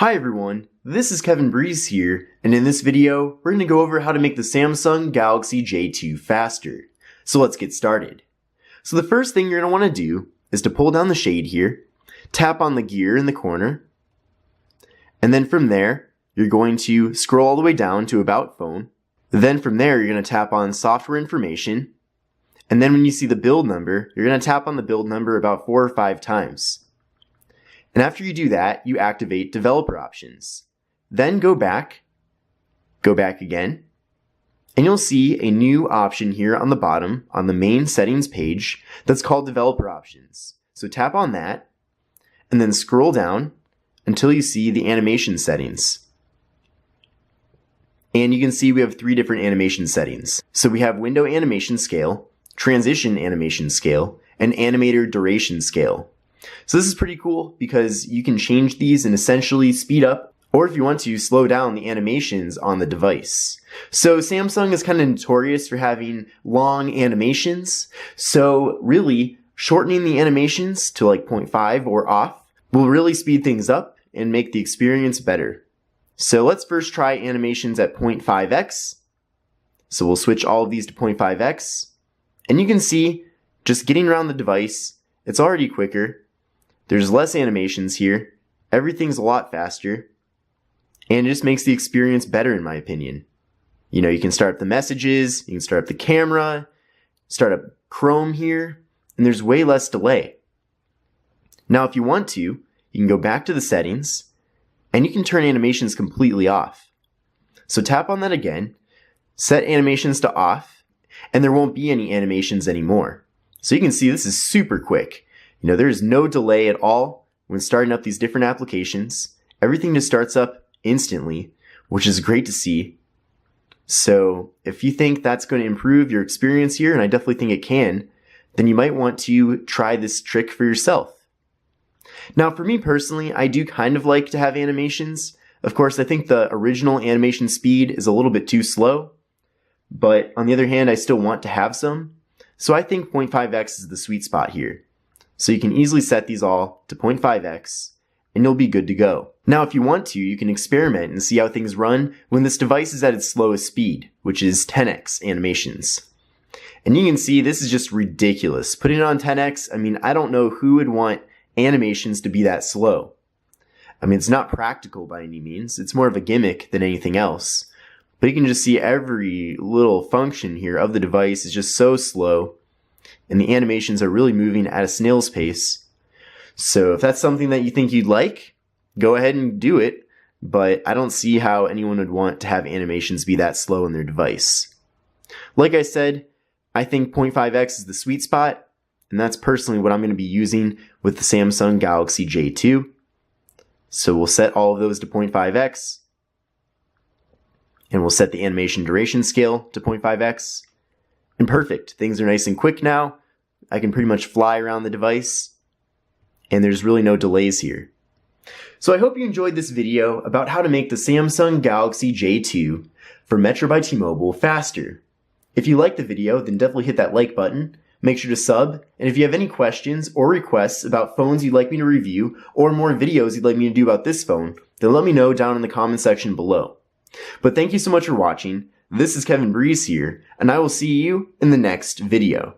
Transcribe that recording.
Hi everyone, this is Kevin Breeze here, and in this video, we're going to go over how to make the Samsung Galaxy J2 faster. So let's get started. So the first thing you're going to want to do is to pull down the shade here, tap on the gear in the corner, and then from there, you're going to scroll all the way down to About Phone. Then from there, you're going to tap on Software Information, and then when you see the build number, you're going to tap on the build number about 4 or 5 times. And after you do that, you activate Developer Options. Then go back again, and you'll see a new option here on the bottom on the main settings page that's called Developer Options. So tap on that, and then scroll down until you see the animation settings. And you can see we have 3 different animation settings. So we have Window Animation Scale, Transition Animation Scale, and Animator Duration Scale. So this is pretty cool because you can change these and essentially speed up, or if you want to, slow down the animations on the device. So Samsung is kind of notorious for having long animations. So really, shortening the animations to like 0.5 or off will really speed things up and make the experience better. So let's first try animations at 0.5x. So we'll switch all of these to 0.5x. And you can see, just getting around the device, it's already quicker. There's less animations here, everything's a lot faster, and it just makes the experience better in my opinion. You know, you can start up the messages, you can start up the camera, start up Chrome here, and there's way less delay. Now if you want to, you can go back to the settings, and you can turn animations completely off. So tap on that again, set animations to off, and there won't be any animations anymore. So you can see this is super quick. You know, there's no delay at all when starting up these different applications. Everything just starts up instantly, which is great to see. So if you think that's going to improve your experience here, and I definitely think it can, then you might want to try this trick for yourself. Now for me personally, I do kind of like to have animations. Of course, I think the original animation speed is a little bit too slow, but on the other hand, I still want to have some. So I think 0.5x is the sweet spot here. So you can easily set these all to 0.5x and you'll be good to go. Now if you want to, you can experiment and see how things run when this device is at its slowest speed, which is 10x animations. And you can see this is just ridiculous. Putting it on 10x, I mean, I don't know who would want animations to be that slow. I mean, it's not practical by any means. It's more of a gimmick than anything else. But you can just see every little function here of the device is just so slow. And the animations are really moving at a snail's pace. So if that's something that you think you'd like, go ahead and do it. But I don't see how anyone would want to have animations be that slow in their device. Like I said, I think 0.5x is the sweet spot. And that's personally what I'm going to be using with the Samsung Galaxy J2. So we'll set all of those to 0.5x. And we'll set the animation duration scale to 0.5x. And perfect. Things are nice and quick now. I can pretty much fly around the device. And there's really no delays here. So I hope you enjoyed this video about how to make the Samsung Galaxy J2 for Metro by T-Mobile faster. If you liked the video, then definitely hit that like button. Make sure to sub. And if you have any questions or requests about phones you'd like me to review or more videos you'd like me to do about this phone, then let me know down in the comment section below. But thank you so much for watching. This is Kevin Breeze here, and I will see you in the next video.